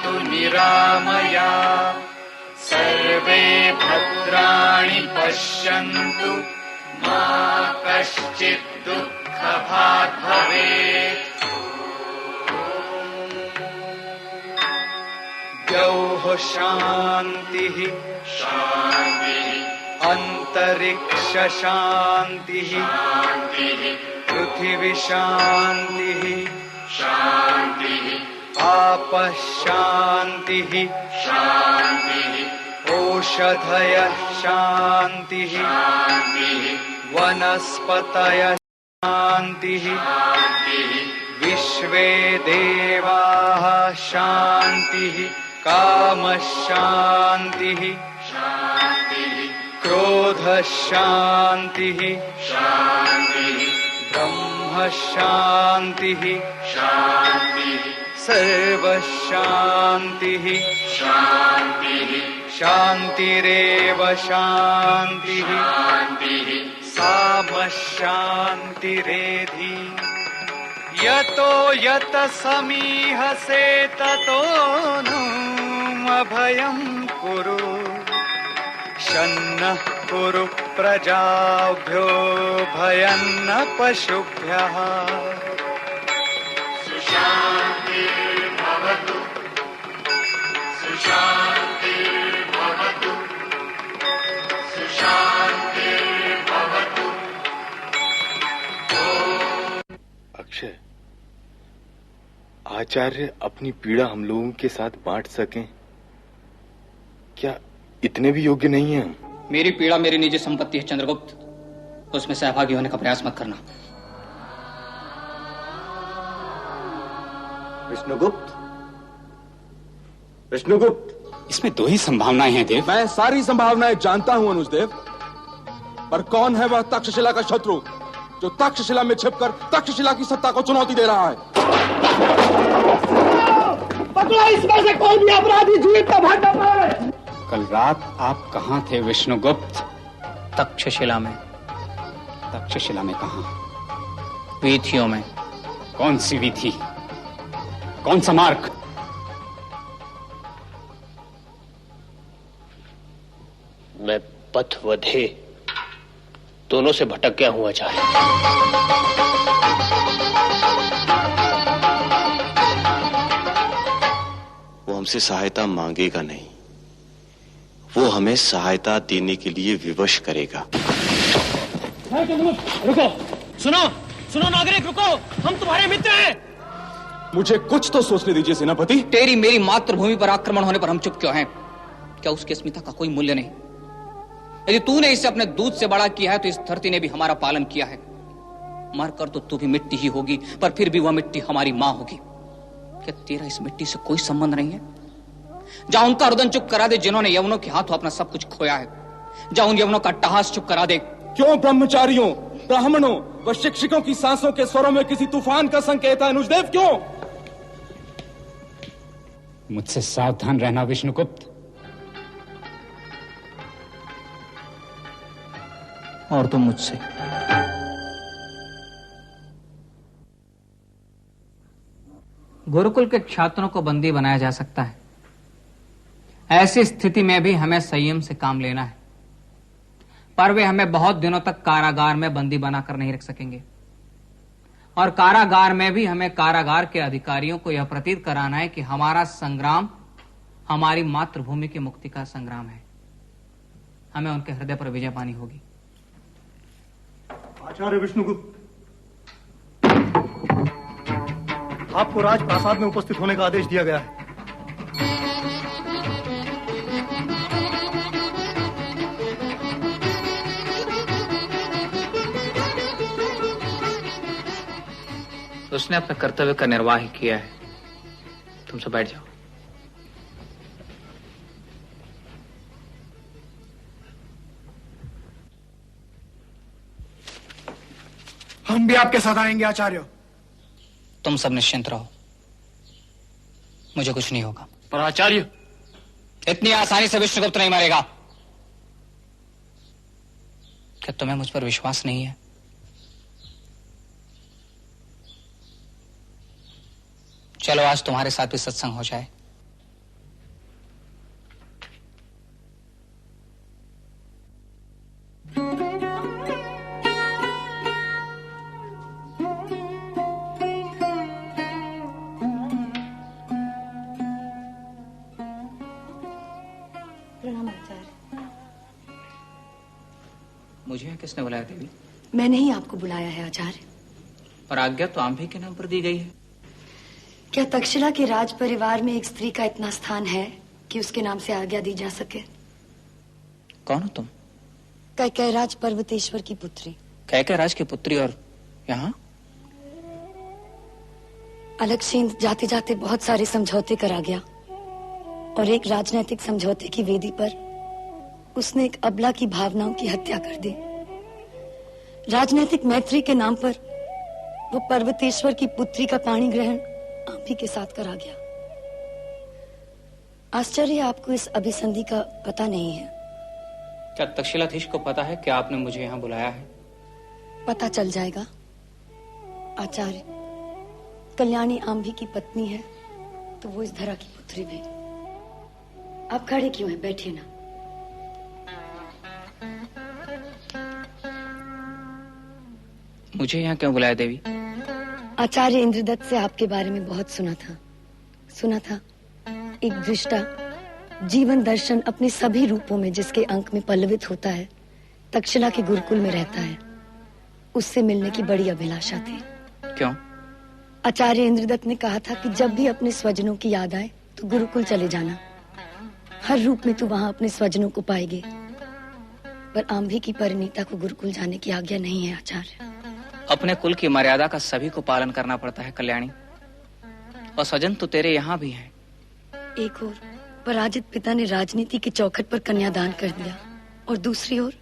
सन्तु निरामया सर्वे भद्राणि पश्यन्तु मा कश्चित् दुःखभाग् भवेत्। द्यौः शान्तिः शान्तिः अन्तरिक्ष शान्तिः शान्तिः पृथिवी शान्तिः शान्तिः आपः शान्तिः शान्तिः ओषधयः शान्तिः शान्तिः वनस्पतयः शान्तिः शान्तिः विश्वे देवाः शान्तिः कामः शान्तिः शान्तिः क्रोधः शान्तिः शान्तिः ब्रह्म शान्तिः शान्तिः सर्वः शान्तिः शान्तिः शान्तिरेव शान्तिः शान्तिः सामः शान्तिरेधि। यतो यत समीहसे ततो नु अभयं कुरु शन्नः कुरु प्रजाभ्यो भयं न पशुभ्यः। सुशान्तिर्भवतु सुशान्तिर्भवतु सुशान्तिर्भवतु। अक्षय, आचार्य अपनी पीड़ा हम लोगों के साथ बांट सकें, क्या इतने भी योग्य नहीं हैं हम? मेरी पीड़ा मेरी निजी संपत्ति है चंद्रगुप्त, उसमें सहभागी होने का प्रयास मत करना। विष्णुगुप्त, विष्णुगुप्त, इसमें दो ही संभावनाएं हैं देव। मैं सारी संभावनाएं जानता हूं अनुजदेव, पर कौन है वह तक्षशिला का शत्रु जो तक्षशिला में छिपकर तक्षशिला की सत्ता को चुनौती दे रहा है? पकड़ो इसमें से कोई भी अपराधी जीवित न भाग पाए। कल रात आप कहाँ थे विष्णुगुप्त? तक्षशिला में। तक्षशिला में कहाँ? वीथियों में। कौन सी वीथी, कौन सा मार्ग? मैं पथ व ध्येय दोनों से भटक गया हूं आचार्य। वो हमसे सहायता मांगेगा नहीं, वो हमें सहायता देने के लिए विवश करेगा। रुको, सुनो सुनो नागरिक, रुको, हम तुम्हारे मित्र हैं। मुझे कुछ तो सोचने दीजिए सेनापति। तेरी मेरी मातृभूमि पर आक्रमण होने पर हम चुप क्यों हैं? क्या उसकी अस्मिता का कोई मूल्य नहीं? यदि तूने इसे अपने दूध से बड़ा किया है तो इस धरती ने भी हमारा पालन किया है। मरकर तो तू भी मिट्टी ही होगी, पर फिर भी वह मिट्टी हमारी मां होगी। क्या तेरा इस मिट्टी से कोई संबंध नहीं है? जा उनका रुदन चुप करा दे जिन्होंने यवनों के हाथों अपना सब कुछ खोया है। जा उन यवनों का अट्टहास चुप करा दे। क्यों ब्रह्मचारियों, ब्राह्मणों व शिक्षकों की सांसों के स्वरों में किसी तूफान का संकेत है अनुजदेव? क्यों? मुझसे सावधान रहना विष्णुगुप्त। और तुम मुझसे। गुरुकुल के छात्रों को बंदी बनाया जा सकता है। ऐसी स्थिति में भी हमें संयम से काम लेना है, पर वे हमें बहुत दिनों तक कारागार में बंदी बनाकर नहीं रख सकेंगे। और कारागार में भी हमें कारागार के अधिकारियों को यह प्रतीत कराना है कि हमारा संग्राम हमारी मातृभूमि की मुक्ति का संग्राम है। हमें उनके हृदय पर विजय पानी होगी। आचार्य विष्णुगुप्त, आपको राजप्रासाद में उपस्थित होने का आदेश दिया गया है। उसने अपने कर्तव्य का निर्वाह किया है। तुमसे बैठ जाओ। हम भी आपके साथ आएंगे आचार्य। तुम सब निश्चिंत रहो, मुझे कुछ नहीं होगा। पर आचार्य, इतनी आसानी से विष्णुगुप्त नहीं मरेगा। क्या तुम्हें मुझ पर विश्वास नहीं है? चलो आज तुम्हारे साथ भी सत्संग हो जाए। मुझे यहाँ किसने बुलाया देवी? मैंने ही आपको बुलाया है आचार्य। और आज्ञा तो आंभी के नाम पर दी गई है। क्या तक्षशिला के राज परिवार में एक स्त्री का इतना स्थान है कि उसके नाम से आज्ञा दी जा सके? कौन हो तुम? कैकेयराज पर्वतेश्वर की पुत्री। कैकेयराज की पुत्री और यहाँ? अलकसेन जाते जाते बहुत सारे समझौते करा गया और एक राजनीतिक समझौते की वेदी पर उसने एक अबला की भावनाओं की हत्या कर दी। राजनीतिक मैत्री के नाम पर वो पर्वतेश्वर की पुत्री का पाणी ग्रहण आंभी के साथ करा गया। आश्चर्य आपको इस अभिसंधि का पता नहीं है। क्या तक्षशिलाधीश को पता है कि आपने मुझे यहाँ बुलाया है? पता चल जाएगा आचार्य। कल्याणी आंभी की पत्नी है तो वो इस धरा की पुत्री भी। आप खड़े क्यों हैं? बैठिए ना। मुझे यहाँ क्यों बुलाया देवी? आचार्य इंद्रदत्त से आपके बारे में बहुत सुना था। एक दृष्टा जीवन दर्शन अपने सभी रूपों में जिसके अंक में पल्लवित होता है, तक्षशिला के गुरुकुल में रहता है। उससे मिलने की बड़ी अभिलाषा थी। क्यों? आचार्य इंद्रदत्त ने कहा था कि जब भी अपने स्वजनों की याद आए तो गुरुकुल चले जाना। हर रूप में तू वहां अपने स्वजनों को पाएगे। पर आंभी की परिणीता को गुरुकुल जाने की आज्ञा नहीं है आचार्य। अपने कुल की मर्यादा का सभी को पालन करना पड़ता है कल्याणी। और स्वजन तो तेरे यहाँ भी हैं। एक ओर पराजित पिता ने राजनीति की चौखट पर कन्यादान कर दिया और दूसरी ओर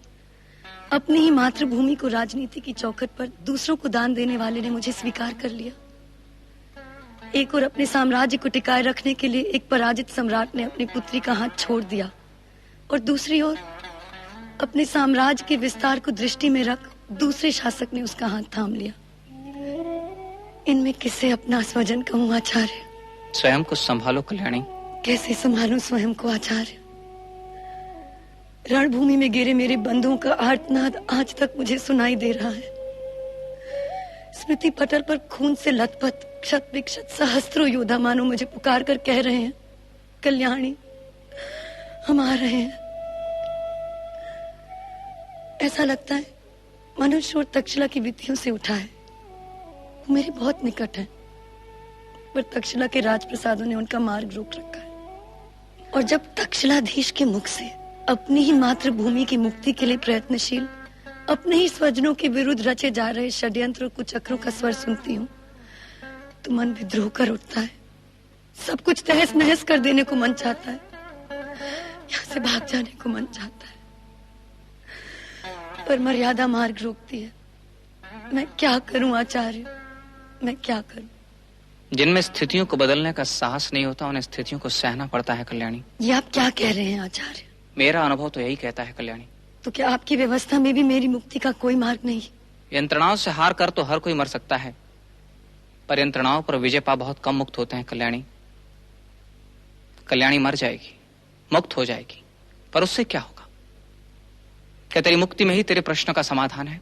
अपनी ही मातृभूमि को राजनीति की चौखट पर दूसरों को दान देने वाले ने मुझे स्वीकार कर लिया। एक ओर अपने साम्राज्य को टिकाए रखने के लिए एक पराजित सम्राट ने अपनी पुत्री का हाथ छोड़ दिया और दूसरी ओर अपने साम्राज्य के विस्तार को दृष्टि में रख दूसरे शासक ने उसका हाथ थाम लिया। इनमें किसे अपना स्वजन कहूँ आचार्य? स्वयं को संभालो कल्याणी। कैसे संभालूं स्वयं को आचार्य? रणभूमि में गिरे मेरे बंधुओं का आर्तनाद आज तक मुझे सुनाई दे रहा है। स्मृति पटल पर खून से लथपथ क्षत विक्षत सहस्त्रों योद्धा मानो मुझे पुकार कर कह रहे हैं, कल्याणी हम आ रहे हैं। ऐसा लगता है मनुष्य और तक्षशिला की विधियों से उठा है। वो मेरे बहुत निकट है, पर तक्षशिला के राजप्रसादों ने उनका मार्ग रोक रखा है। और जब तक्षशिलाधीश के मुख से अपनी ही मातृभूमि की मुक्ति के लिए प्रयत्नशील अपने ही स्वजनों के विरुद्ध रचे जा रहे षड्यंत्र और कुचक्रों का स्वर सुनती हूँ तो मन विद्रोह कर उठता है। सब कुछ तहस नहस कर देने को मन चाहता है, यहाँ से भाग जाने को मन चाहता है, पर मर्यादा मार्ग रोकती है। मैं क्या करूं आचार्य, मैं क्या करूं? जिनमें स्थितियों को बदलने का साहस नहीं होता उन्हें स्थितियों को सहना पड़ता है कल्याणी। ये आप क्या कह रहे हैं आचार्य? मेरा अनुभव तो यही कहता है कल्याणी। तो क्या आपकी व्यवस्था में भी मेरी मुक्ति का कोई मार्ग नहीं? यंत्रणाओं से हार कर तो हर कोई मर सकता है, पर यंत्रणाओं पर विजय पा बहुत कम मुक्त होते हैं कल्याणी। कल्याणी मर जाएगी, मुक्त हो जाएगी, पर उससे क्या होगा? क्या तेरी मुक्ति में ही तेरे प्रश्न का समाधान है?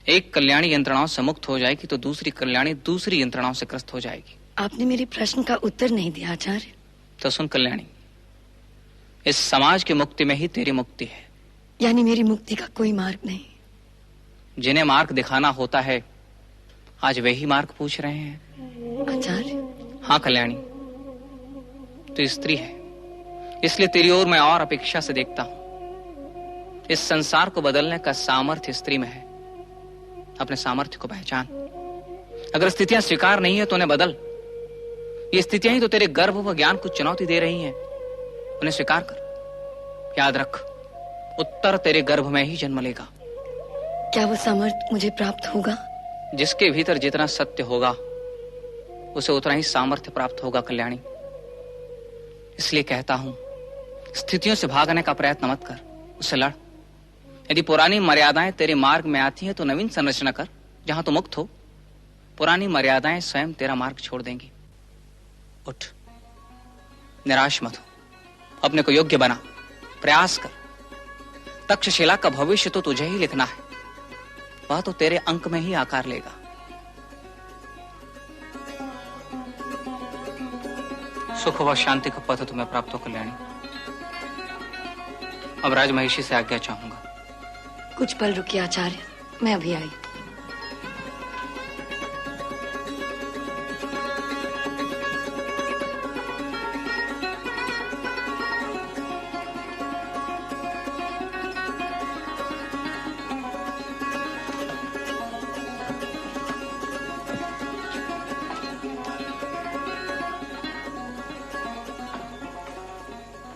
एक कल्याणी यंत्रणाओं से मुक्त हो जाएगी तो दूसरी कल्याणी दूसरी यंत्रणाओं से ग्रस्त हो जाएगी। आपने मेरे प्रश्न का उत्तर नहीं दिया आचार्य। तो सुन कल्याणी, इस समाज की मुक्ति में ही तेरी मुक्ति है। यानी मेरी मुक्ति का कोई मार्ग नहीं? जिन्हें मार्ग दिखाना होता है आज वे ही मार्ग पूछ रहे हैं आचार्य। हाँ कल्याणी, तो स्त्री है, इसलिए तेरी ओर मैं और अपेक्षा से देखता हूं। इस संसार को बदलने का सामर्थ्य स्त्री में है। अपने सामर्थ्य को पहचान। अगर स्थितियां स्वीकार नहीं है तो उन्हें बदल। ये स्थितियां ही तो तेरे गर्भ व ज्ञान को चुनौती दे रही हैं, उन्हें स्वीकार कर। याद रख, उत्तर तेरे गर्भ में ही जन्म लेगा। क्या वो सामर्थ्य मुझे प्राप्त होगा? जिसके भीतर जितना सत्य होगा उसे उतना ही सामर्थ्य प्राप्त होगा कल्याणी। इसलिए कहता हूं, स्थितियों से भागने का प्रयत्न मत कर, उससे लड़। यदि पुरानी मर्यादाएं तेरे मार्ग में आती हैं तो नवीन संरचना कर जहां तू मुक्त हो। पुरानी मर्यादाएं स्वयं तेरा मार्ग छोड़ देंगी। उठ, निराश मत हो, अपने को योग्य बना, प्रयास कर। तक्षशिला का भविष्य तो तुझे ही लिखना है, वह तो तेरे अंक में ही आकार लेगा। सुख व शांति का पथ तुम्हें प्राप्त हो कल्याणी। अब राजमहिषी से आज्ञा चाहूंगा। कुछ पल रुकिए आचार्य, मैं अभी आई।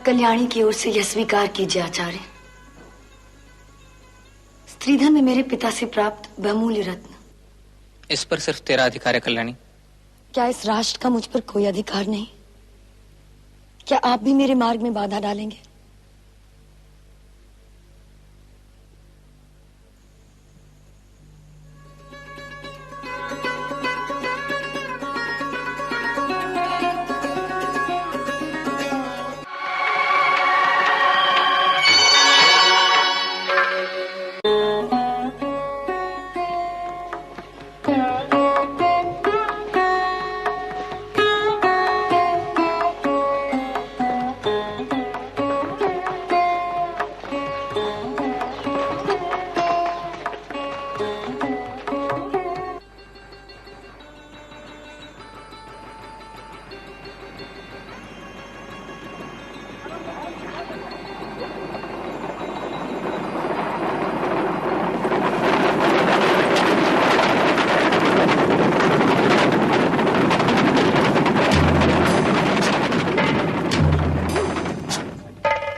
कल्याणी की ओर से यह स्वीकार कीजिए आचार्य, स्त्रीधन में मेरे पिता से प्राप्त बहुमूल्य रत्न। इस पर सिर्फ तेरा अधिकार है कल्याणी। क्या इस राष्ट्र का मुझ पर कोई अधिकार नहीं? क्या आप भी मेरे मार्ग में बाधा डालेंगे?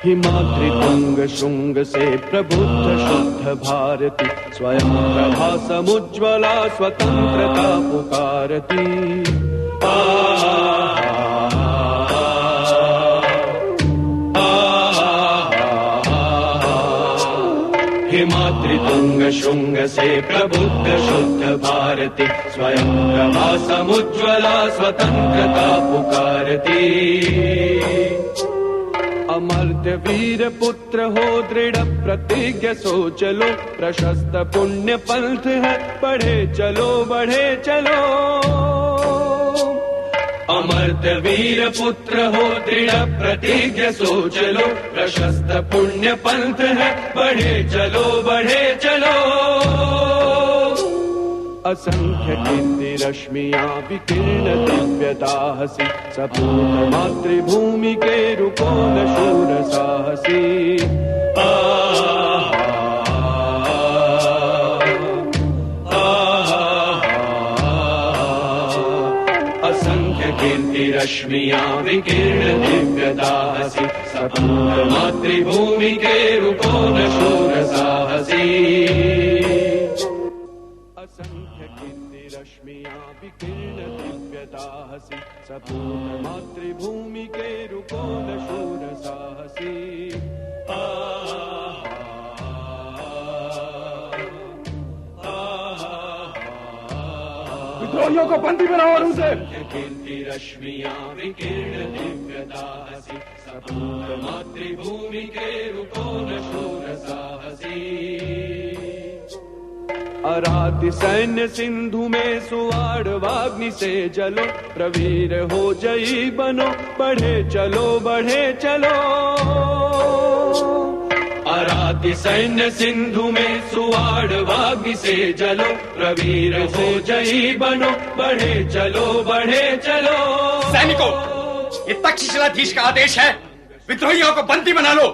हिमाद्रि तुंग शुंग से प्रबुद्ध शुद्ध भारती, स्वयं प्रभा समुज्ज्वला स्वतंत्रता पुकारती। हिमाद्रि तुंग शुंग से प्रबुद्ध शुद्ध भारती, स्वयं प्रभा समुज्ज्वला स्वतंत्रता पुकारती। अमर्त्य वीर पुत्र हो दृढ़ प्रतिज्ञ सो चलो, प्रशस्त पुण्य पंथ है बढ़े चलो बढ़े चलो। अमर्त्य वीर पुत्र हो दृढ़ प्रतिज्ञ सो चलो, प्रशस्त पुण्य पंथ है बढ़े चलो बढ़े चलो। असंख्य कीर्ति रश्मियां विकीर्ण दिव्यताहसी, सपूत मातृभूमि के रुकोन शूर साहसी। असंख्य कीर्ति रश्मियां विकीर्ण दिव्यताहसी, सपूत मातृभूमि के रुकोन शूर साहसी। असंख्य कीर्ति रश्मियां विकीर्ण दिव्यताहसी, सपूत मातृभूमि के रुकोन शूर साहसी। विद्रोहियों को बंदी बनाओ और उसे। कीर्ति रश्मियां विकीर्ण दिव्यताहसी, सपूत मातृभूमि के रुकोन शूर साहसी। अराति सैन्य सिंधु में सुवाड़ वाग्नि से जलो, प्रवीर हो जई बनो बढ़े चलो बढ़े चलो। अराति सैन्य सिंधु में सुवाड़ वाग्नि से जलो, प्रवीर हो जई बनो बढ़े चलो बढ़े चलो। सैनिकों, ये तक्षशिलाधीश का आदेश है, विद्रोहियों को बंदी बना लो।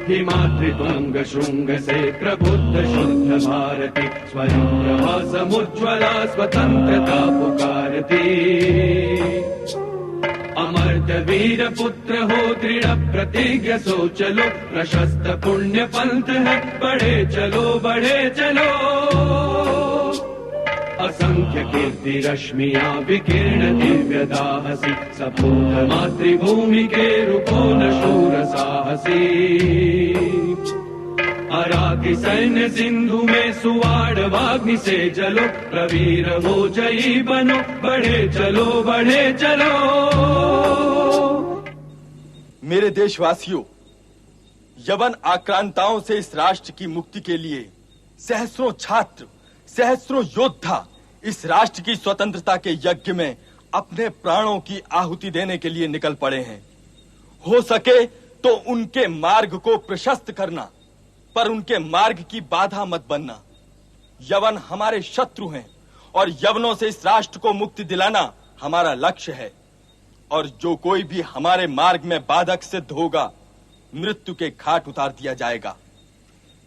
हिमाद्रि तुंग शुंग से प्रबुद्ध शुद्ध भारती, स्वयं प्रभा समुज्ज्वला स्वतंत्रता पुकारती। अमर्त्य वीर पुत्र हो दृढ़ प्रतिज्ञ सो चलो, प्रशस्त पुण्य पंथ है बढ़े चलो बढ़े चलो। असंख्य कीर्ति रश्मियां विकीर्ण दिव्यताहसी, सपूत मातृभूमि के रुकोन शूर साहसी। अराति सैन्य सिंधु में सुवाड़ वाग्नि से जलो, प्रवीर हो जई बनो बढ़े चलो बढ़े चलो। मेरे देशवासियों, यवन आक्रांताओं से इस राष्ट्र की मुक्ति के लिए सहस्रों छात्र सहस्रों योद्धा इस राष्ट्र की स्वतंत्रता के यज्ञ में अपने प्राणों की आहुति देने के लिए निकल पड़े हैं। हो सके तो उनके मार्ग को प्रशस्त करना, पर उनके मार्ग की बाधा मत बनना। यवन हमारे शत्रु हैं और यवनों से इस राष्ट्र को मुक्ति दिलाना हमारा लक्ष्य है। और जो कोई भी हमारे मार्ग में बाधक सिद्ध होगा, मृत्यु के घाट उतार दिया जाएगा।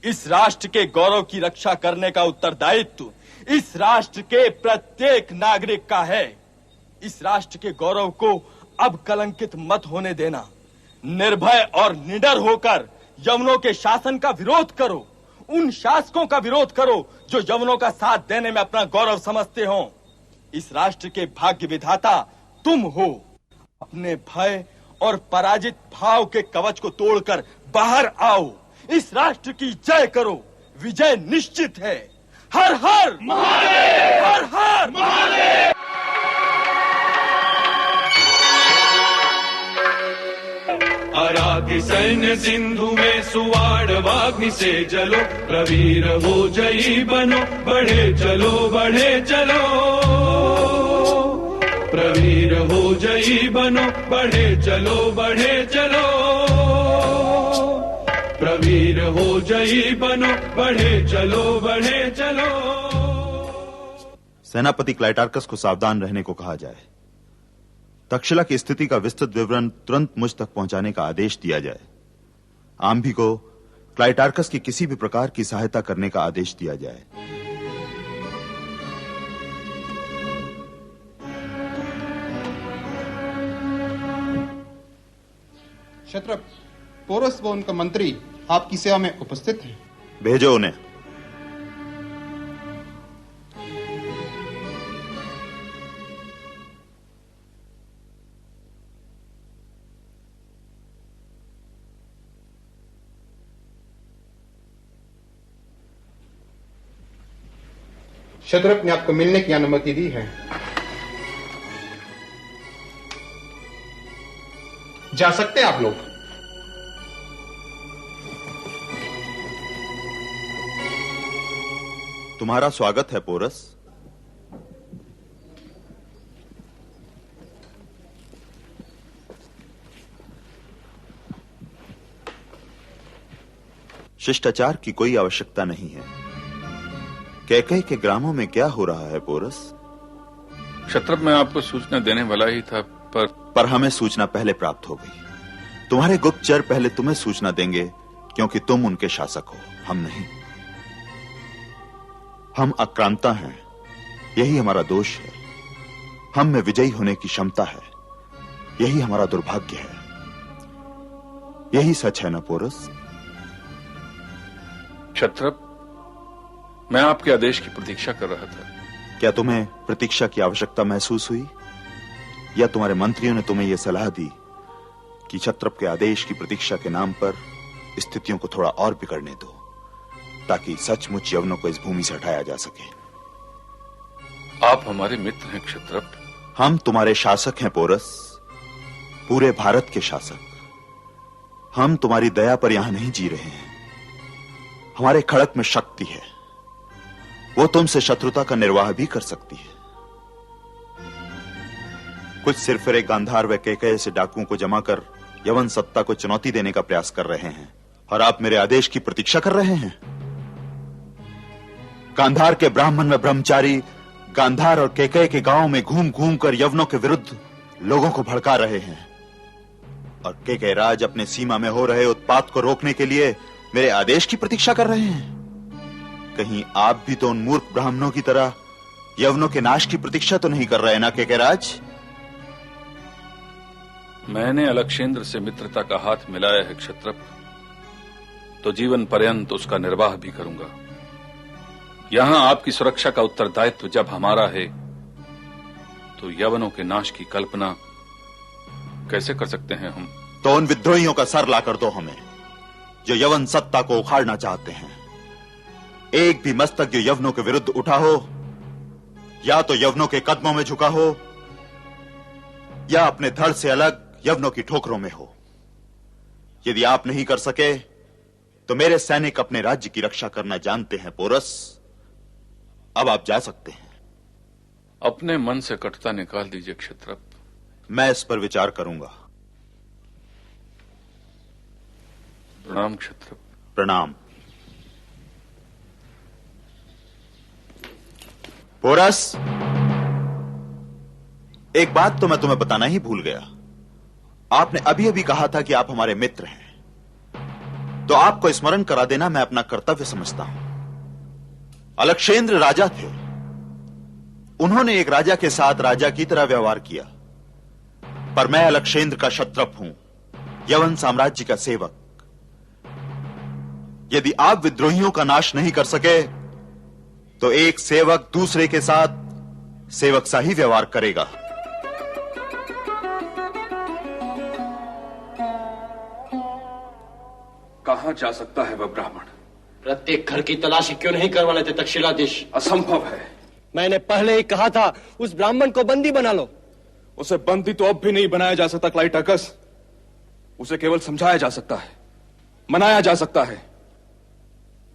इस राष्ट्र के गौरव की रक्षा करने का उत्तरदायित्व इस राष्ट्र के प्रत्येक नागरिक का है। इस राष्ट्र के गौरव को अब कलंकित मत होने देना। निर्भय और निडर होकर यवनों के शासन का विरोध करो। उन शासकों का विरोध करो जो यवनों का साथ देने में अपना गौरव समझते हो। इस राष्ट्र के भाग्य विधाता तुम हो। अपने भय और पराजित भाव के कवच को तोड़कर बाहर आओ। इस राष्ट्र की जय करो। विजय निश्चित है। हर हर महादेव! हर हर महादेव! अराधि सैन्य सिंधु में सुवाड़ वाग्नि से जलो, प्रवीर हो जयी बनो, बढ़े चलो बढ़े चलो। प्रवीर हो जयी बनो, बढ़े चलो बढ़े चलो। प्रवीर हो जयी बनो, बढ़े चलो बढ़े चलो। सेनापति क्लाइटार्कस को सावधान रहने को कहा जाए। तक्षशिला की स्थिति का विस्तृत विवरण तुरंत मुझ तक पहुंचाने का आदेश दिया जाए। आम्भी को क्लाइटार्कस की किसी भी प्रकार की सहायता करने का आदेश दिया जाए। क्षत्रप, पोरस व उनका मंत्री आपकी सेवा में उपस्थित हैं। भेजो उन्हें। क्षत्रप ने आपको मिलने की अनुमति दी है। जा सकते हैं आप लोग। तुम्हारा स्वागत है पोरस। शिष्टाचार की कोई आवश्यकता नहीं है। कैकई के ग्रामों में क्या हो रहा है पोरस? क्षत्रप, मैं आपको सूचना देने वाला ही था, पर हमें सूचना पहले प्राप्त हो गई। तुम्हारे गुप्तचर पहले तुम्हें सूचना देंगे, क्योंकि तुम उनके शासक हो, हम नहीं। हम आक्रांता हैं, यही हमारा दोष है। हम में विजयी होने की क्षमता है, यही हमारा दुर्भाग्य है। यही सच है ना पोरस? क्षत्रप, मैं आपके आदेश की प्रतीक्षा कर रहा था। क्या तुम्हें प्रतीक्षा की आवश्यकता महसूस हुई, या तुम्हारे मंत्रियों ने तुम्हें यह सलाह दी कि क्षत्रप के आदेश की प्रतीक्षा के नाम पर स्थितियों को थोड़ा और बिगड़ने दो, ताकि सचमुच यवनों को इस भूमि से हटाया जा सके? आप हमारे मित्र हैं क्षत्रप। हम तुम्हारे शासक हैं पोरस, पूरे भारत के शासक। हम तुम्हारी दया पर यहां नहीं जी रहे हैं। हमारे खड़क में शक्ति है, वो तुमसे शत्रुता का निर्वाह भी कर सकती है। कुछ सिरफिरे गांधार व कैकय से डाकुओं को जमा कर यवन सत्ता को चुनौती देने का प्रयास कर रहे हैं, और आप मेरे आदेश की प्रतीक्षा कर रहे हैं। गांधार के ब्राह्मण व ब्रह्मचारी गांधार और कैकय के गांवों में घूम घूम कर यवनों के विरुद्ध लोगों को भड़का रहे हैं, और कैकय राज अपने सीमा में हो रहे उत्पात को रोकने के लिए मेरे आदेश की प्रतीक्षा कर रहे हैं। कहीं आप भी तो उन मूर्ख ब्राह्मणों की तरह यवनों के नाश की प्रतीक्षा तो नहीं कर रहे ना कैकयराज? मैंने अलक्षेंद्र से मित्रता का हाथ मिलाया है क्षत्रप, तो जीवन पर्यंत उसका निर्वाह भी करूंगा। यहां आपकी सुरक्षा का उत्तरदायित्व जब हमारा है, तो यवनों के नाश की कल्पना कैसे कर सकते हैं हम? तो उन विद्रोहियों का सर लाकर दो हमें, जो यवन सत्ता को उखाड़ना चाहते हैं। एक भी मस्तक जो यवनों के विरुद्ध उठा हो, या तो यवनों के कदमों में झुका हो, या अपने धड़ से अलग यवनों की ठोकरों में हो। यदि आप नहीं कर सके, तो मेरे सैनिक अपने राज्य की रक्षा करना जानते हैं पोरस। अब आप जा सकते हैं। अपने मन से कटुता निकाल दीजिए क्षत्रप। मैं इस पर विचार करूंगा। प्रणाम क्षत्रप। प्रणाम। पोरस, एक बात तो मैं तुम्हें बताना ही भूल गया। आपने अभी अभी कहा था कि आप हमारे मित्र हैं, तो आपको स्मरण करा देना मैं अपना कर्तव्य समझता हूं। अलक्षेंद्र राजा थे। उन्होंने एक राजा के साथ राजा की तरह व्यवहार किया, पर मैं अलक्षेंद्र का क्षत्रप हूं, यवन साम्राज्य का सेवक। यदि आप विद्रोहियों का नाश नहीं कर सके तो एक सेवक दूसरे के साथ सेवक सा ही व्यवहार करेगा। कहां जा सकता है वह ब्राह्मण? प्रत्येक घर की तलाशी क्यों नहीं करवा लेते तक्षशिलाधीश? असंभव है। मैंने पहले ही कहा था उस ब्राह्मण को बंदी बना लो। उसे बंदी तो अब भी नहीं बनाया जा सकता क्लाइटाकस। उसे केवल समझाया जा सकता है, मनाया जा सकता है।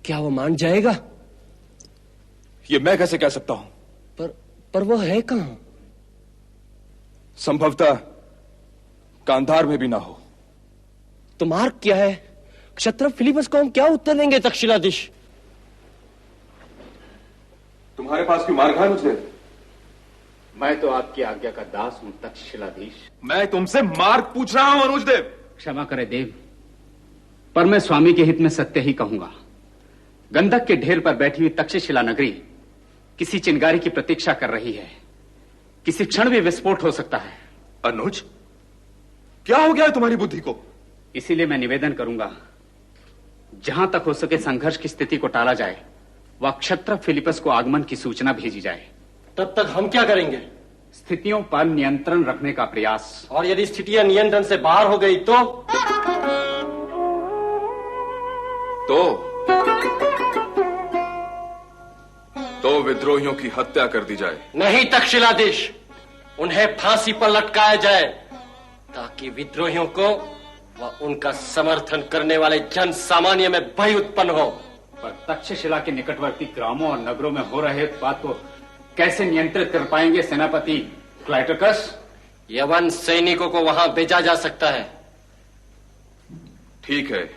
क्या वो मान जाएगा? ये मैं कैसे कह सकता हूं? पर वो है कहां? संभवतः गांधार में भी ना हो। तो मार्ग क्या है? क्षत्रप फिलिपस को हम क्या उत्तर देंगे तक्षशिलाधीश? तुम्हारे पास कोई मार्ग है मुझे? मैं तो आपकी आज्ञा का दास हूं तक्षशिलाधीश। मैं तुमसे मार्ग पूछ रहा हूं अनुजदेव। क्षमा करे देव, पर मैं स्वामी के हित में सत्य ही कहूंगा। गंधक के ढेर पर बैठी हुई तक्षशिला नगरी किसी चिंगारी की प्रतीक्षा कर रही है। किसी क्षण भी विस्फोट हो सकता है। अनुज, क्या हो गया है तुम्हारी बुद्धि को? इसीलिए मैं निवेदन करूंगा, जहां तक हो सके संघर्ष की स्थिति को टाला जाए, वह क्षत्रप फिलिपस को आगमन की सूचना भेजी जाए। तब तक हम क्या करेंगे? स्थितियों पर नियंत्रण रखने का प्रयास। और यदि स्थितियां नियंत्रण से बाहर हो गई तो विद्रोहियों की हत्या कर दी जाए। नहीं तक्षशिलाधीश, उन्हें फांसी पर लटकाया जाए, ताकि विद्रोहियों को व उनका समर्थन करने वाले जन सामान्य में भय उत्पन्न हो। पर तक्षशिला के निकटवर्ती ग्रामों और नगरों में हो रहे उत्पात को कैसे नियंत्रित कर पाएंगे सेनापति क्लाइटाकस? यवन सैनिकों को वहां भेजा जा सकता है। ठीक है,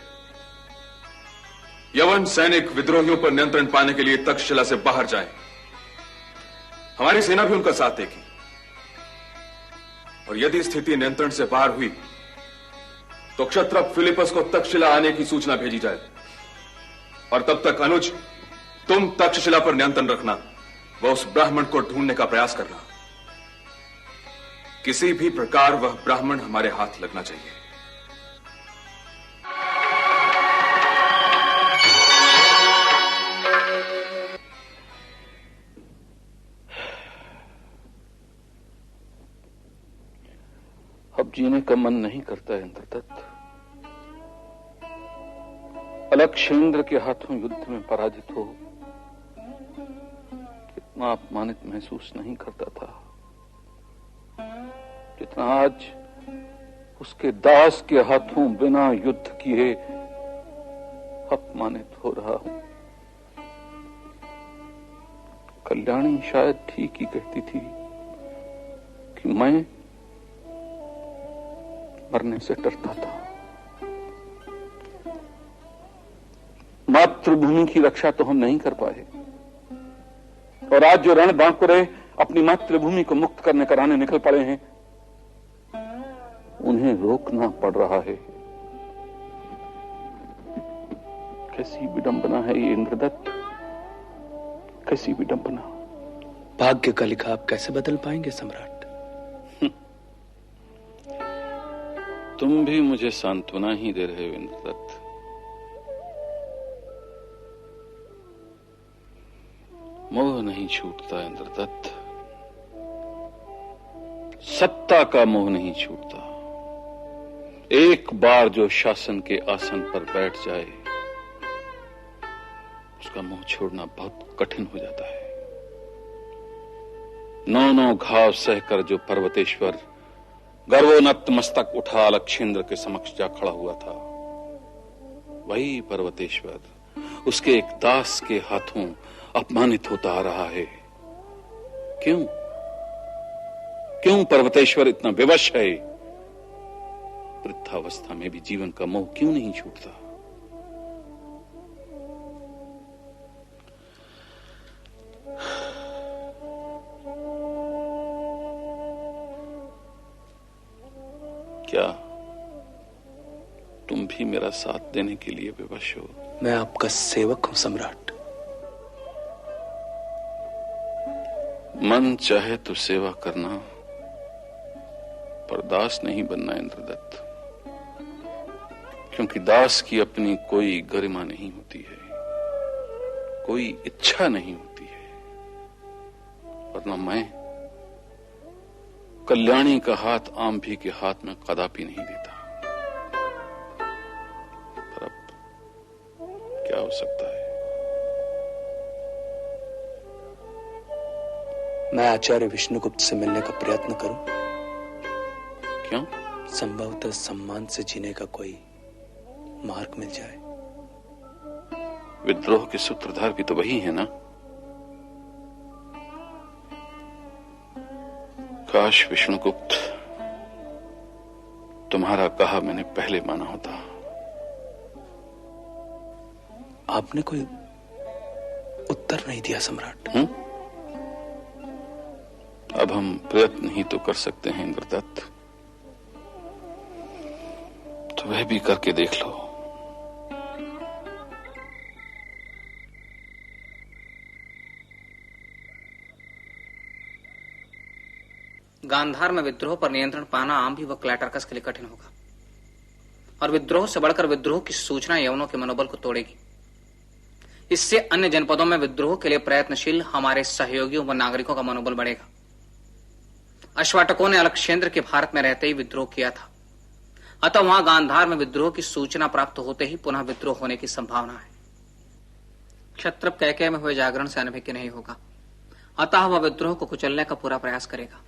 यवन सैनिक विद्रोहियों पर नियंत्रण पाने के लिए तक्षशिला से बाहर जाएं। हमारी सेना भी उनका साथ देगी। और यदि स्थिति नियंत्रण से बाहर हुई तो क्षत्रप फिलिपस को तक्षशिला आने की सूचना भेजी जाए। और तब तक अनुज, तुम तक्षशिला पर नियंत्रण रखना, वह उस ब्राह्मण को ढूंढने का प्रयास करना। किसी भी प्रकार वह ब्राह्मण हमारे हाथ लगना चाहिए। अब जीने का मन नहीं करता है इंद्रदत्त। अलक्षेंद्र के हाथों युद्ध में पराजित हो कितना अपमानित महसूस नहीं करता था, जितना आज उसके दास के हाथों बिना युद्ध किए अपमानित हो रहा हूं। कल्याणी शायद ठीक ही कहती थी कि मैं मरने से डरता था। मातृभूमि की रक्षा तो हम नहीं कर पाए, और आज जो रण बांकुरे अपनी मातृभूमि को मुक्त करने कराने निकल पड़े हैं, उन्हें रोकना पड़ रहा है। कैसी विडंबना है ये इंद्रदत्त, कैसी विडंबना। भाग्य का लिखा आप कैसे बदल पाएंगे सम्राट? तुम भी मुझे सांत्वना ही दे रहे हो इंद्रदत्त। मोह नहीं छूटता इंद्रदत्त, सत्ता का मोह नहीं छूटता। एक बार जो शासन के आसन पर बैठ जाए, उसका मोह छोड़ना बहुत कठिन हो जाता है। 9 घाव सहकर जो पर्वतेश्वर गर्वोन्नत मस्तक उठा अलक्षेंद्र के समक्ष जा खड़ा हुआ था, वही पर्वतेश्वर उसके एक दास के हाथों अपमानित होता आ रहा है। क्यों क्यों पर्वतेश्वर इतना विवश है? वृद्धावस्था में भी जीवन का मोह क्यों नहीं छूटता? क्या तुम भी मेरा साथ देने के लिए विवश हो? मैं आपका सेवक हूं सम्राट। मन चाहे तो सेवा करना, पर दास नहीं बनना इंद्रदत्त, क्योंकि दास की अपनी कोई गरिमा नहीं होती है, कोई इच्छा नहीं होती है। वरना मैं कल्याणी का हाथ आंभी के हाथ में कदापि नहीं देता। पर अब क्या हो सकता है? मैं आचार्य विष्णुगुप्त से मिलने का प्रयत्न करूं? क्यों? संभवतः सम्मान से जीने का कोई मार्ग मिल जाए। विद्रोह के सूत्रधार भी तो वही है ना? काश विष्णुगुप्त तुम्हारा कहा मैंने पहले माना होता। आपने कोई उत्तर नहीं दिया सम्राट। अब हम प्रयत्न ही तो कर सकते हैं इंद्रदत्त, तो वह भी करके देख लो। गांधार में विद्रोह पर नियंत्रण पाना आम भी व क्लैटरकस के लिए कठिन होगा, और विद्रोह से बढ़कर विद्रोह की सूचना यवनों के मनोबल को तोड़ेगी। इससे अन्य जनपदों में विद्रोह के लिए प्रयत्नशील हमारे सहयोगियों व नागरिकों का मनोबल बढ़ेगा। अश्वाटकों ने अलक्षेंद्र के भारत में रहते ही विद्रोह किया था, अतः वहां गांधार में विद्रोह की सूचना प्राप्त होते ही पुनः विद्रोह होने की संभावना है। क्षत्रप कैकेय में हुए जागरण से अनभिज्ञ नहीं होगा, अतः वह विद्रोह को कुचलने का पूरा प्रयास करेगा।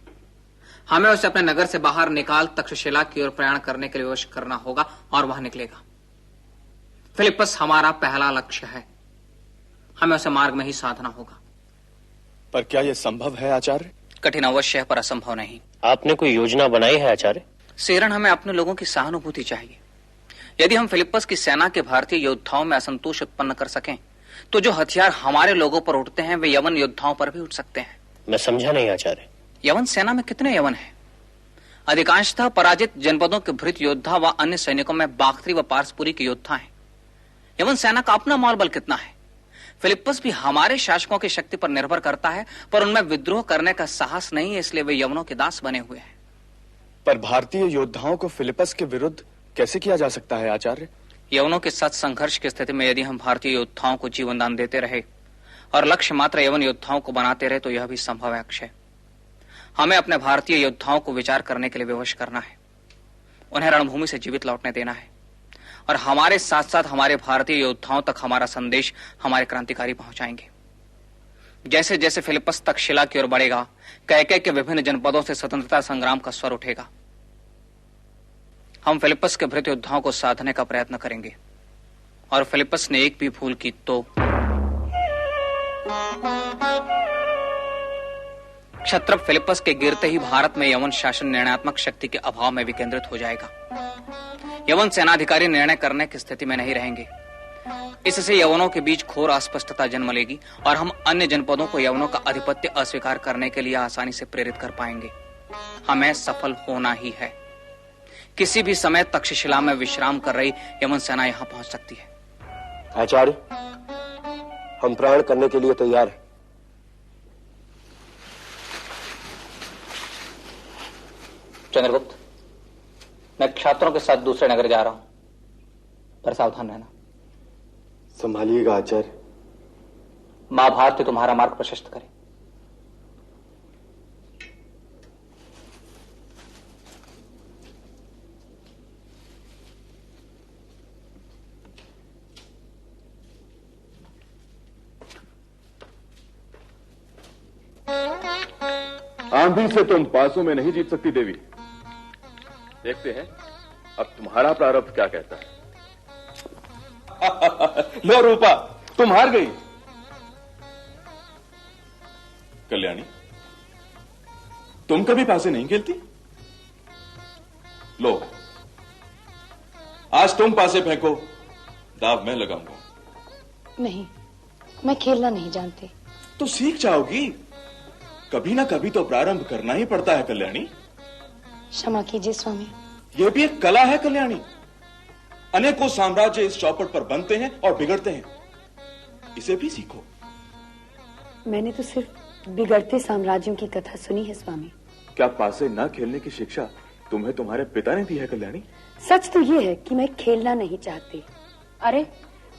हमें उसे अपने नगर से बाहर निकाल तक्षशिला की ओर प्रयाण करने के लिए विवश करना होगा, और वह निकलेगा। फिलिपस हमारा पहला लक्ष्य है, हमें उसे मार्ग में ही साधना होगा। पर क्या यह संभव है आचार्य? कठिन अवश्य है, पर असंभव नहीं। आपने कोई योजना बनाई है आचार्य? सेरन, हमें अपने लोगों की सहानुभूति चाहिए। यदि हम फिलिपस की सेना के भारतीय योद्धाओं में असंतोष उत्पन्न कर सकें, तो जो हथियार हमारे लोगों पर उठते हैं वे यवन योद्धाओं पर भी उठ सकते हैं। मैं समझा नहीं आचार्य। यवन सेना में कितने यवन हैं? अधिकांशतः पराजित जनपदों के भृत योद्धा व अन्य सैनिकों में बाख्तरी व पारसपुरी के योद्धा हैं। यवन सेना का अपना मौलबल कितना है? फिलिपस भी हमारे शासकों की शक्ति पर निर्भर करता है, पर उनमें विद्रोह करने का साहस नहीं है, इसलिए वे यवनों के दास बने हुए हैं। पर भारतीय योद्धाओं को फिलिपस के विरुद्ध कैसे किया जा सकता है आचार्य? यवनों के साथ संघर्ष की स्थिति में यदि हम भारतीय योद्धाओं को जीवन दान देते रहे और लक्ष्य मात्र यवन योद्धाओं को बनाते रहे, तो यह भी संभव है अक्षय। हमें अपने भारतीय योद्धाओं को विचार करने के लिए विवश करना है, उन्हें रणभूमि से जीवित लौटने देना है, और हमारे साथ साथ हमारे भारतीय योद्धाओं तक हमारा संदेश हमारे क्रांतिकारी पहुंचाएंगे। जैसे जैसे फिलिपस तक्षशिला की ओर बढ़ेगा, कैकेय के विभिन्न जनपदों से स्वतंत्रता संग्राम का स्वर उठेगा। हम फिलिपस के भृत योद्धाओं को साधने का प्रयत्न करेंगे, और फिलिपस ने एक भी भूल की तो क्षत्रप फिलिपस के गिरते ही भारत में यवन शासन निर्णयात्मक शक्ति के अभाव में विकेंद्रित हो जाएगा। यवन सेनाधिकारी निर्णय करने की स्थिति में नहीं रहेंगे। इससे यवनों के बीच घोर अस्पष्टता जन्म लेगी, और हम अन्य जनपदों को यवनों का आधिपत्य अस्वीकार करने के लिए आसानी से प्रेरित कर पाएंगे। हमें सफल होना ही है। किसी भी समय तक्षशिला में विश्राम कर रही यवन सेना यहां पहुंच सकती है। आचार्य, हम प्रयाण करने के लिए तैयार हैं। चंद्रगुप्त, मैं छात्रों के साथ दूसरे नगर जा रहा हूं, पर सावधान रहना। संभालिएगा आचार्य। मां भारती तुम्हारा मार्ग प्रशस्त करे। आंधी से तुम पासों में नहीं जीत सकती देवी। देखते हैं अब तुम्हारा प्रारब्ध क्या कहता है। लो रूपा, तुम हार गई। कल्याणी, तुम कभी पासे नहीं खेलती? लो, आज तुम पासे फेंको, दाव मैं लगाऊंगा। नहीं, मैं खेलना नहीं जानती। तो सीख जाओगी। कभी ना कभी तो प्रारंभ करना ही पड़ता है कल्याणी। क्षमा कीजिए स्वामी। यह भी एक कला है कल्याणी। अनेकों साम्राज्य इस चौपट पर बनते हैं और बिगड़ते हैं, इसे भी सीखो। मैंने तो सिर्फ बिगड़ते साम्राज्यों की कथा सुनी है स्वामी। क्या पासे ना खेलने की शिक्षा तुम्हें तुम्हारे पिता ने दी है कल्याणी? सच तो ये है कि मैं खेलना नहीं चाहती। अरे,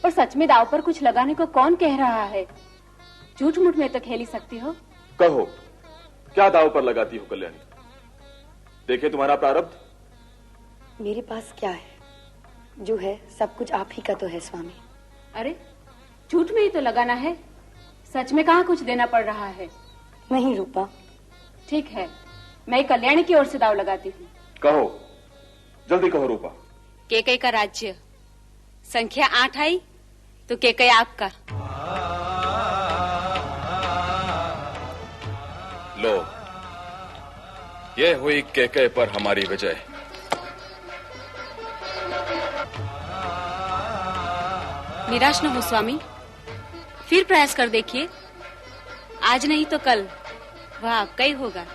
पर सच में दाव पर कुछ लगाने को कौन कह रहा है? झूठ मूठ में तो खेल ही सकती हो। कहो, क्या दाव पर लगाती हो कल्याणी? देखे तुम्हारा प्रारब्ध। मेरे पास क्या है? जो है सब कुछ आप ही का तो है स्वामी। अरे, झूठ में ही तो लगाना है, सच में कहाँ कुछ देना पड़ रहा है। नहीं रूपा। ठीक है, मैं कल्याणी की ओर से दाव लगाती हूँ। कहो, जल्दी कहो रूपा। केकई का राज्य संख्या 8 आई तो केकई आपका। लो, ये हुई केकई पर हमारी विजय। निराश न हो स्वामी, फिर प्रयास कर देखिए। आज नहीं तो कल वह आपका ही होगा।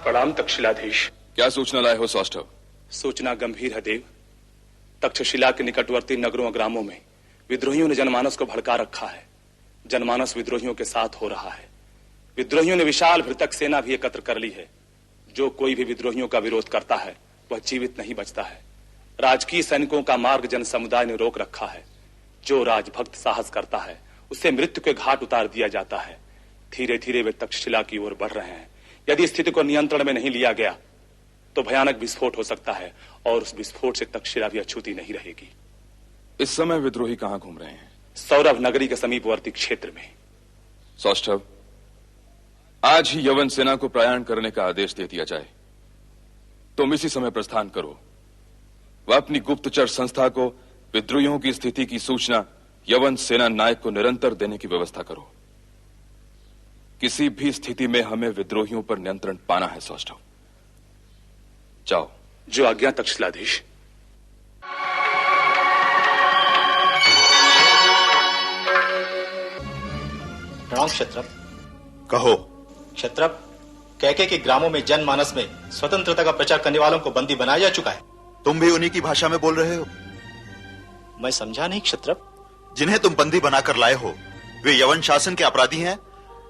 प्रणाम तक्षशिलाधीश। क्या सूचना लाए हो सौष्ठव? सूचना गंभीर है देव। तक्षशिला के निकटवर्ती नगरों और ग्रामों में विद्रोहियों ने जनमानस को भड़का रखा है। जनमानस विद्रोहियों के साथ हो रहा है। विद्रोहियों ने विशाल भृतक सेना भी एकत्र कर ली है। जो कोई भी विद्रोहियों का विरोध करता है वह जीवित नहीं बचता है। राजकीय सैनिकों का मार्ग जन समुदाय ने रोक रखा है। जो राजभक्त साहस करता है उसे मृत्यु के घाट उतार दिया जाता है। धीरे धीरे वे तक्षशिला की ओर बढ़ रहे हैं। यदि स्थिति को नियंत्रण में नहीं लिया गया तो भयानक विस्फोट हो सकता है और उस विस्फोट से तक्षशिला भी अछूती नहीं रहेगी। इस समय विद्रोही कहां घूम रहे हैं? सौरभ नगरी के समीपवर्ती क्षेत्र में। सौष्ठव, आज ही यवन सेना को प्रयाण करने का आदेश दे दिया जाए। तुम इसी समय प्रस्थान करो। वह अपनी गुप्तचर संस्था को विद्रोहियों की स्थिति की सूचना यवन सेना नायक को निरंतर देने की व्यवस्था करो। किसी भी स्थिति में हमें विद्रोहियों पर नियंत्रण पाना है सौष्ठव। जाओ। जो आज्ञा तक्षशिलाधीश। प्रणाम क्षत्रप। कहो। क्षत्रप, कैके के ग्रामों में जनमानस में स्वतंत्रता का प्रचार करने वालों को बंदी बनाया जा चुका है। तुम भी उन्हीं की भाषा में बोल रहे हो? मैं समझा नहीं क्षत्रप। जिन्हें तुम बंदी बनाकर लाए हो वे यवन शासन के अपराधी हैं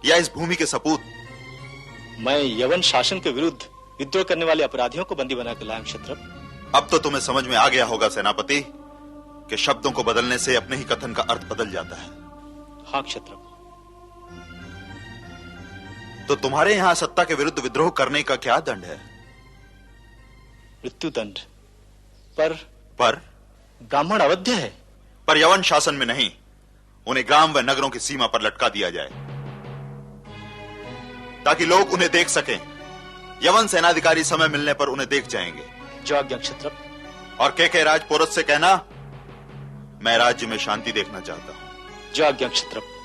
या इस भूमि के सपूत? मैं यवन शासन के विरुद्ध विद्रोह करने वाले अपराधियों को बंदी बनाकर लाया क्षत्रप। अब तो तुम्हें समझ में आ गया होगा सेनापति कि शब्दों को बदलने से अपने ही कथन का अर्थ बदल जाता है। हाँ क्षत्रप। तो तुम्हारे यहां सत्ता के विरुद्ध विद्रोह करने का क्या दंड है? मृत्युदंड। पर ब्राह्मण अवध्य है। पर यवन शासन में नहीं। उन्हें ग्राम व नगरों की सीमा पर लटका दिया जाए ताकि लोग उन्हें देख सकें। यवन सेनाधिकारी समय मिलने पर उन्हें देख जाएंगे। जो आज्ञा क्षत्रप। और केके राज पोरस से कहना मैं राज्य में शांति देखना चाहता हूं। जो आज्ञा क्षत्रप।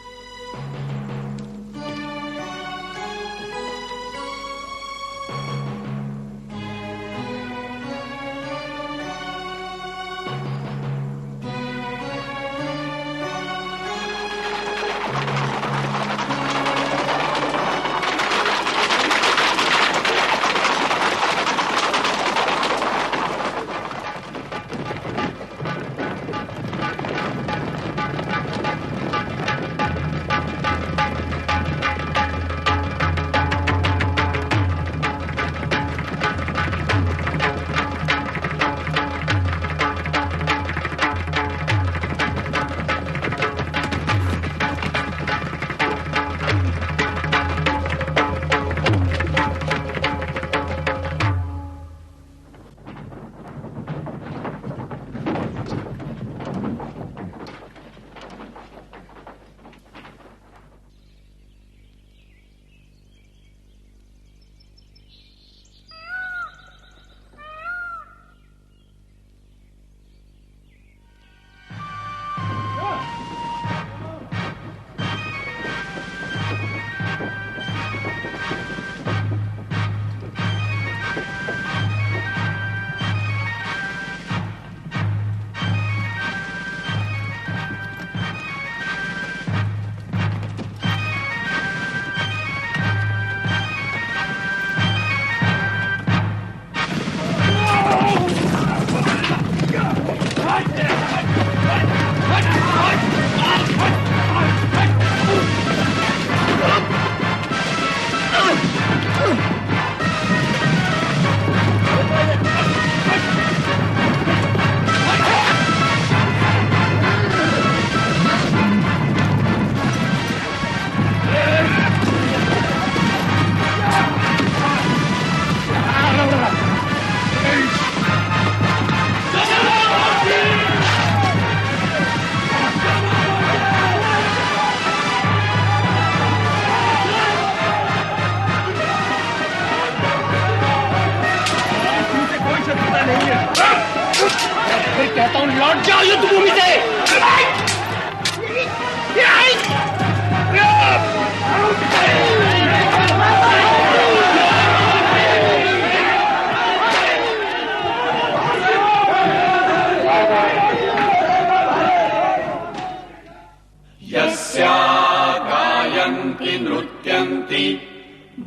नृत्यन्ति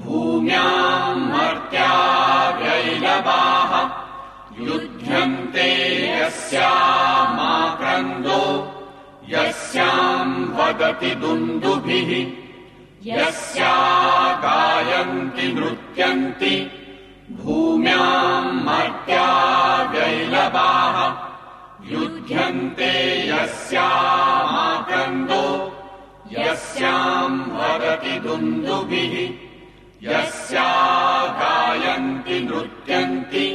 भूम्याम् मर्त्या वैलवाः युध्यन्ते यस्यामाक्रन्दो यस्याम् वदति दुन्दुभिः यस्या गायन्ति नृत्यन्ति भूम्याम् मर्त्या वैलवाः युध्यन्ते यस्यामाक्रन्दो यस्याम् वदति दुन्दुभिः यस्या गायन्ति नृत्यन्ति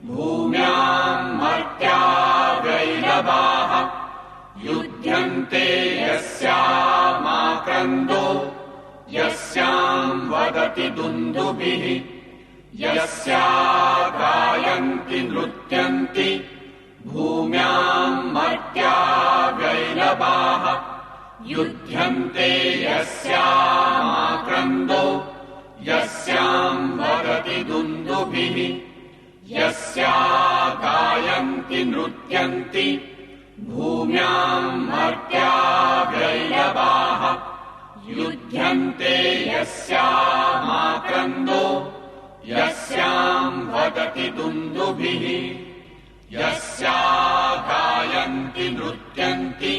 भूम्याम् मर्त्या वैलवाः युध्यन्ते यस्यामाक्रन्दो यस्याम् वदति दुन्दुभिः यस्या गायन्ति नृत्यन्ति भूम्याम् मर्त्या वैलवाः युध्यन्ते यस्यामाक्रन्दो यस्याम् वदति दुन्दुभिः यस्या गायन्ति नृत्यन्ति भूम्याम् मर्त्या वैलवाः युध्यन्ते यस्यामाक्रन्दो यस्याम् वदति दुन्दुभिः यस्या गायन्ति नृत्यन्ति